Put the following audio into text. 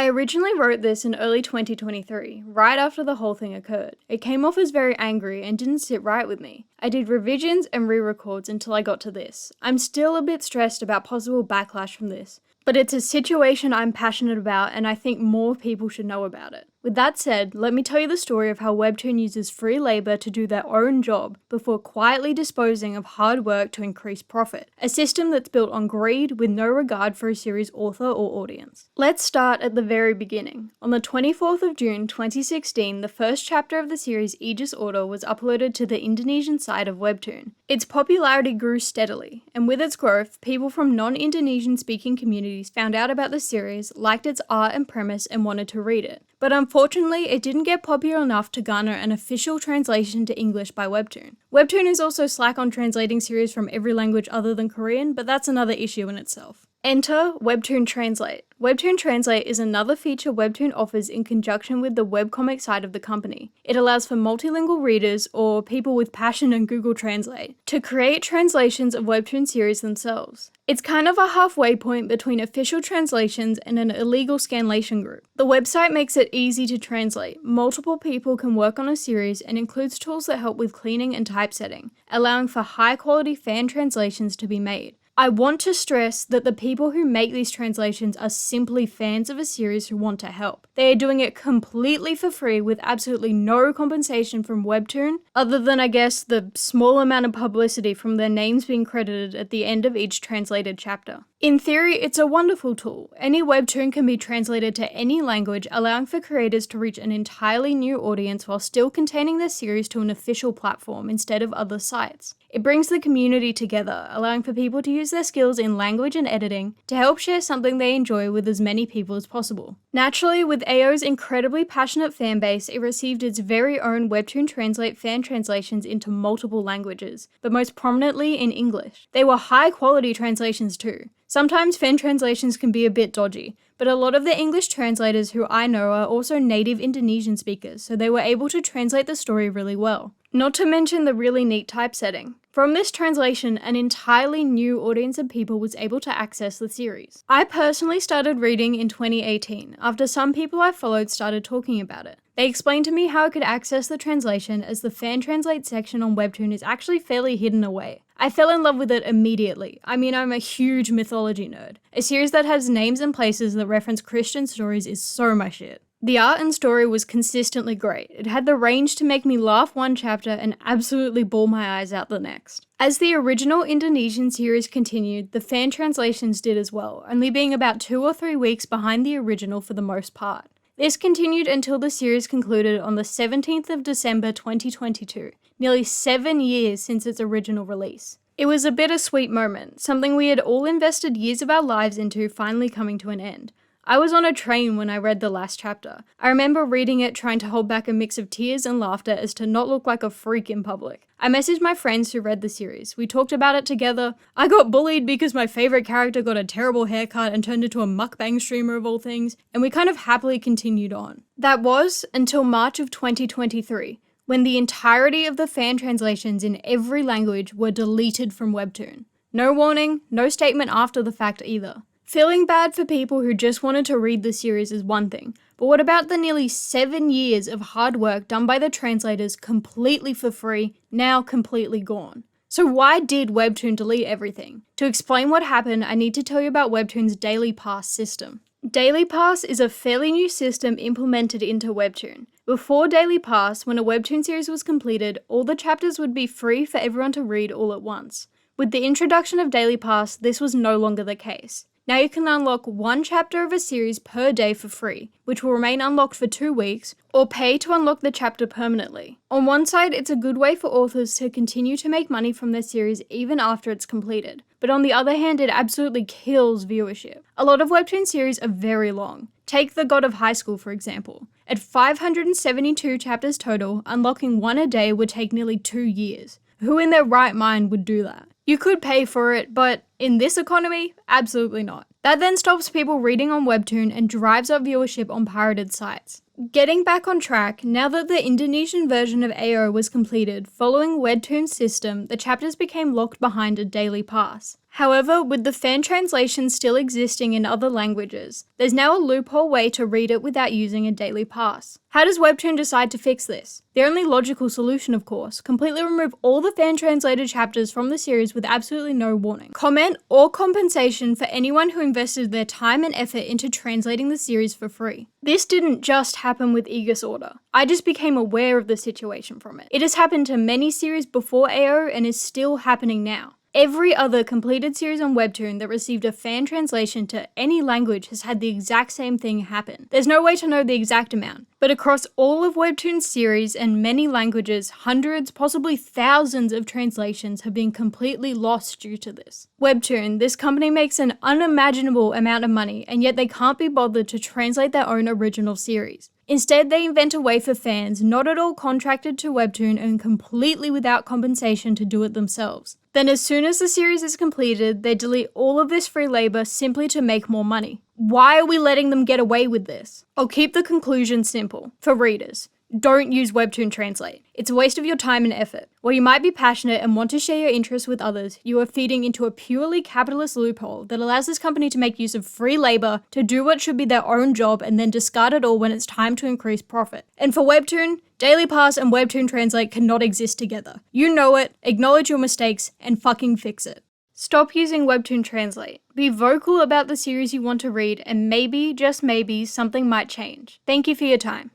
I originally wrote this in early 2023, right after the whole thing occurred. It came off as very angry and didn't sit right with me. I did revisions and re-records until I got to this. I'm still a bit stressed about possible backlash from this, but it's a situation I'm passionate about and I think more people should know about it. With that said, let me tell you the story of how Webtoon uses free labor to do their own job before quietly disposing of hard work to increase profit. A system that's built on greed with no regard for a series' author or audience. Let's start at the very beginning. On the 24th of June 2016, the first chapter of the series Egis Order was uploaded to the Indonesian side of Webtoon. Its popularity grew steadily, and with its growth, people from non-Indonesian speaking communities found out about the series, liked its art and premise, and wanted to read it. But unfortunately, it didn't get popular enough to garner an official translation to English by Webtoon. Webtoon is also slack on translating series from every language other than Korean, but that's another issue in itself. Enter Webtoon Translate. Webtoon Translate is another feature Webtoon offers in conjunction with the webcomic side of the company. It allows for multilingual readers, or people with passion in Google Translate, to create translations of Webtoon series themselves. It's kind of a halfway point between official translations and an illegal scanlation group. The website makes it easy to translate. Multiple people can work on a series and includes tools that help with cleaning and typesetting, allowing for high-quality fan translations to be made. I want to stress that the people who make these translations are simply fans of a series who want to help. They are doing it completely for free with absolutely no compensation from Webtoon, other than I guess the small amount of publicity from their names being credited at the end of each translated chapter. In theory, it's a wonderful tool. Any Webtoon can be translated to any language, allowing for creators to reach an entirely new audience while still containing their series to an official platform instead of other sites. It brings the community together, allowing for people to use their skills in language and editing to help share something they enjoy with as many people as possible. Naturally, with AO's incredibly passionate fanbase, it received its very own Webtoon Translate fan translations into multiple languages, but most prominently in English. They were high-quality translations too. Sometimes fan translations can be a bit dodgy, but a lot of the English translators who I know are also native Indonesian speakers, so they were able to translate the story really well. Not to mention the really neat typesetting. From this translation, an entirely new audience of people was able to access the series. I personally started reading in 2018, after some people I followed started talking about it. They explained to me how I could access the translation, as the fan translate section on Webtoon is actually fairly hidden away. I fell in love with it immediately. I mean, I'm a huge mythology nerd. A series that has names and places that reference Christian stories is so my shit. The art and story was consistently great. It had the range to make me laugh one chapter and absolutely bawl my eyes out the next. As the original Indonesian series continued, the fan translations did as well, only being about 2 or 3 weeks behind the original for the most part. This continued until the series concluded on the 17th of December 2022, nearly 7 years since its original release. It was a bittersweet moment, something we had all invested years of our lives into finally coming to an end. I was on a train when I read the last chapter. I remember reading it trying to hold back a mix of tears and laughter as to not look like a freak in public. I messaged my friends who read the series. We talked about it together. I got bullied because my favourite character got a terrible haircut and turned into a mukbang streamer of all things, and we kind of happily continued on. That was until March of 2023, when the entirety of the fan translations in every language were deleted from Webtoon. No warning, no statement after the fact either. Feeling bad for people who just wanted to read the series is one thing, but what about the nearly 7 years of hard work done by the translators completely for free, now completely gone? So why did Webtoon delete everything? To explain what happened, I need to tell you about Webtoon's Daily Pass system. Daily Pass is a fairly new system implemented into Webtoon. Before Daily Pass, when a Webtoon series was completed, all the chapters would be free for everyone to read all at once. With the introduction of Daily Pass, this was no longer the case. Now you can unlock 1 chapter of a series per day for free, which will remain unlocked for 2 weeks, or pay to unlock the chapter permanently. On one side, it's a good way for authors to continue to make money from their series even after it's completed, but on the other hand, it absolutely kills viewership. A lot of Webtoon series are very long. Take The God of High School, for example. At 572 chapters total, unlocking 1 a day would take nearly 2 years. Who in their right mind would do that? You could pay for it, but in this economy, absolutely not. That then stops people reading on Webtoon and drives up viewership on pirated sites. Getting back on track, now that the Indonesian version of AO was completed, following Webtoon's system, the chapters became locked behind a daily pass. However, with the fan translation still existing in other languages, there's now a loophole way to read it without using a daily pass. How does Webtoon decide to fix this? The only logical solution, of course, completely remove all the fan-translated chapters from the series with absolutely no warning. Comment or compensation for anyone who invested their time and effort into translating the series for free. This didn't just happen with Egis Order. I just became aware of the situation from it. It has happened to many series before AO and is still happening now. Every other completed series on Webtoon that received a fan translation to any language has had the exact same thing happen. There's no way to know the exact amount, but across all of Webtoon's series and many languages, hundreds, possibly thousands of translations have been completely lost due to this. Webtoon, this company makes an unimaginable amount of money, and yet they can't be bothered to translate their own original series. Instead, they invent a way for fans not at all contracted to Webtoon and completely without compensation to do it themselves. Then as soon as the series is completed, they delete all of this free labor simply to make more money. Why are we letting them get away with this? I'll keep the conclusion simple. For readers, don't use Webtoon Translate. It's a waste of your time and effort. While you might be passionate and want to share your interests with others, you are feeding into a purely capitalist loophole that allows this company to make use of free labor to do what should be their own job and then discard it all when it's time to increase profit. And for Webtoon, Daily Pass and Webtoon Translate cannot exist together. You know it, acknowledge your mistakes, and fucking fix it. Stop using Webtoon Translate. Be vocal about the series you want to read, and maybe, just maybe, something might change. Thank you for your time.